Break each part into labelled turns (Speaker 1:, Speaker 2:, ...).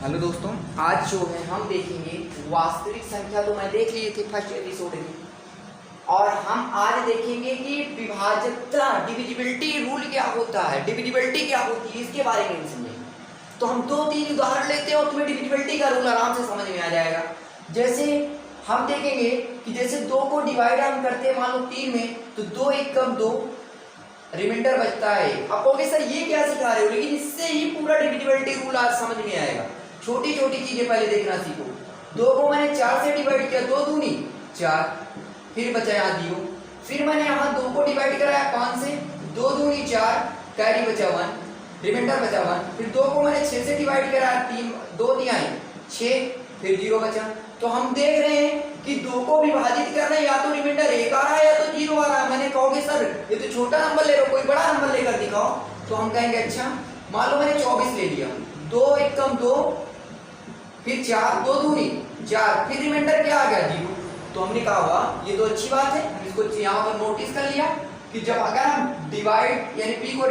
Speaker 1: Hello दोस्तों, आज जो है हम देखेंगे वास्तविक संख्या। तो मैं देख लिए थे फर्स्ट एपिसोड में, और हम आज देखेंगे कि विभाज्यता डिविजिबिलिटी रूल क्या होता है, डिविजिबिलिटी क्या होती है, इसके बारे में समझेंगे। तो हम 2-3 उदाहरण लेते हैं और तुम्हें डिविजिबिलिटी का रूल आराम से समझ में आ जाएगा। जैसे हम देखेंगे कि जैसे 2 को डिवाइड हम करते हैं मान लो 3 में, तो 2 1 कम 2 रिमाइंडर बचता है। अब कहोगे सर ये क्या सिखा रहे हो, लेकिन इससे ही पूरा डिविजिबिलिटी रूल आज समझ में आएगा। छोटी छोटी चीजें पहले देखना सीखो। 2 को मैंने 4 से डिवाइड किया, 2 दूनी 4, फिर बचा यहाँ 0। फिर मैंने यहाँ 2 को डिवाइड कराया 5 से, 2 दूनी 4, कैरी बचा 1, रिमाइंडर बचा 1। फिर 2 को मैंने 6 से डिवाइड कराया, 3 2 दिया 6, फिर 0 बचा। तो हम देख रहे हैं कि 2 को विभाजित करना, या तो रिमाइंडर 1 आ रहा है या तो 0 आ रहा है। मैंने कहोगे सर ये तो छोटा नंबर ले रहे हो, कोई बड़ा नंबर लेकर दिखाओ। तो हम कहेंगे अच्छा मान लो मैंने 24 ले लिया, 2 1 कम 2, फिर 4 2 दूनी 4, फिर रिमाइंडर क्या आ गया 0। तो हमने कहा वाह ये तो अच्छी बात है, हम इसको यहाँ पर नोटिस कर लिया कि जब अगर हम डिवाइड यानी p को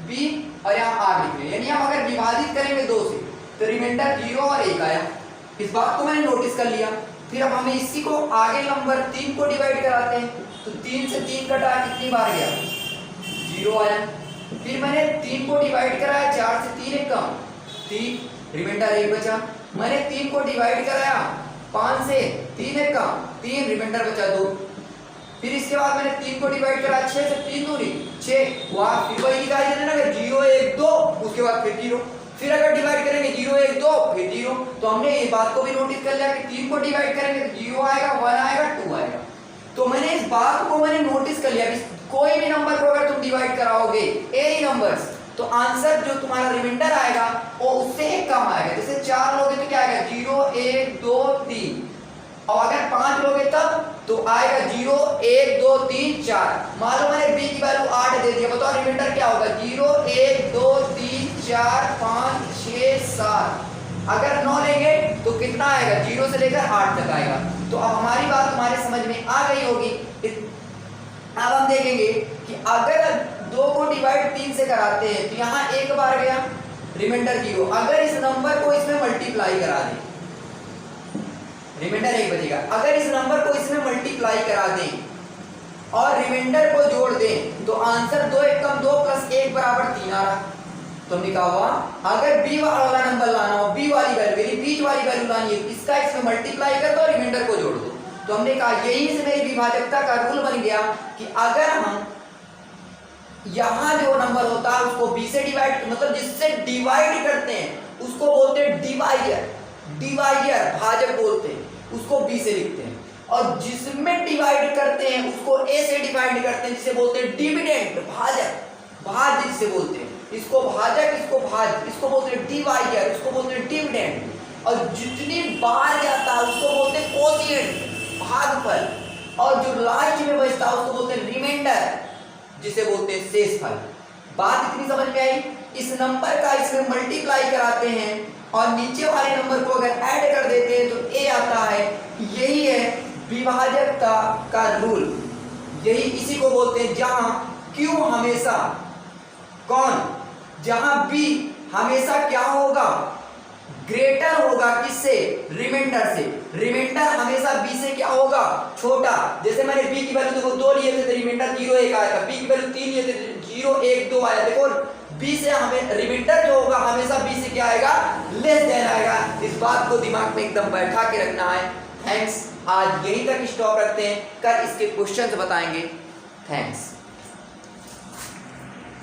Speaker 1: b और यहाँ r लिख रहे हैं, यानी हम अगर विभाजित करेंगे 2 से तो रिमाइंडर 0 और 1 आया। इस बात को मैंने नोटिस कर लिया। फिर अब हमें इसी को आगे नंबर 3 को डिवाइड कराते हैं, तो 3 से 3 कटा कितनी बार गया 0 आया। फिर मैंने 3 को डिवाइड कराया, 4 से 3 1 कम 3, रिमाइंडर 1 बचा। मैंने 3 को डिवाइड कराया 5 से 3 1 कम 3, रिमाइंडर बचा 2। फिर इसके बाद मैंने 3 को डिवाइड कराया 6 से 3 दूनी 6, वहां फिर वही दिखाई देना ना 0 1 2, उसके बाद फिर 0। फिर अगर डिवाइड करेंगे 0 1 2 फिर 0। तो हमने ये बात को भी नोटिस कर लिया कि 3 को डिवाइड करेंगे तो 0 आएगा, 1 आएगा, 2 आएगा। तो मैंने इस बात को मैंने नोटिस कर लिया कि कोई भी नंबर को अगर तुम डिवाइड कराओगे एनी नंबर्स, तो आंसर जो तुम्हारा रिमाइंडर आएगा वो उससे एक कम आएगा। जैसे 4 लोगे तो क्या आएगा 0 1 2 3, और अगर 5 लोगे तब तो आएगा 0 1 2 3 4। मान लो मैंने b की वैल्यू 8 दे दिया, बताओ रिमाइंडर क्या होगा 0 1 2 3 4 5 6 7। अगर 9 लेंगे तो कितना आएगा 0 से लेकर 8 तक आएगा। तो अब हमारी बात तुम्हारे समझ में आ गई होगी। अब हम देखेंगे कि अगर 2 को डिवाइड 3 से कराते हैं तो यहाँ 1 बार गया, रिमाइंडर 0। अगर इस नंबर को इसमें मल्टीप्लाई करा दें, रिमाइंडर 1 बचेगा। अगर इस नंबर को इसमें मल्टीप्लाई करा दें और रिमाइंडर को जोड़ दें तो आंसर 2 1 कम 2 प्लस 1 बराबर 3 आ रहा। तो हमने कहा हुआ अगर b वाला नंबर लाना हो, b वाली वैल्यू यानी बीच वाली वैल्यू लानी है, इसका इसमें मल्टीप्लाई कर दो, रिमाइंडर को जोड़ दो। तो हमने कहा यही से मेरी विभाजकता का रूल बन गया कि अगर हम यहाँ जो नंबर होता है उसको b से डिवाइड, मतलब जिससे डिवाइड करते हैं उसको बोलते हैं डिवाइजर, डिवाइजर भाजक बोलते हैं, उसको b से लिखते हैं। और जिसमें डिवाइड करते हैं उसको a से डिवाइड करते हैं, जिसे बोलते हैं डिविडेंड, भाजक, भाज्य जिसे बोलते हैं। इसको भाजक, इसको भाज्य, इसको बोलते हैं डिवाइजर, इसको बोलते हैं डिविडेंड। और जितनी बार जाता है उसको बोलते हैं कोशिएंट, भागफल। और जो लास्ट में बचता है उसको बोलते हैं रिमाइंडर, जिसे बोलते हैं शेषफल। बात इतनी समझ में आई। इस नंबर का इसमें मल्टीप्लाई कराते हैं और नीचे वाले नंबर को अगर ऐड कर देते हैं तो ए आता है। यही है विभाजकता का रूल, यही इसी को बोलते हैं जहां Q हमेशा कौन, जहां B हमेशा क्या होगा ग्रेटर होगा किससे, रिमाइंडर से। रिमाइंडर हमेशा b से क्या होगा छोटा। जैसे मैंने b की वैल्यू देखो 2 लिए थे तो रिमाइंडर 0 1 आएगा, b की वैल्यू 3 लिए थे 0 1 2 आया। देखो b से हमें रिमाइंडर जो होगा हमेशा b से क्या आएगा लेस देन आएगा। इस बात को दिमाग में एकदम बैठा के रखना है। थैंक्स, आज यहीं तक स्टॉप रखते हैं, कल इसके क्वेश्चंस बताएंगे। थैंक्स।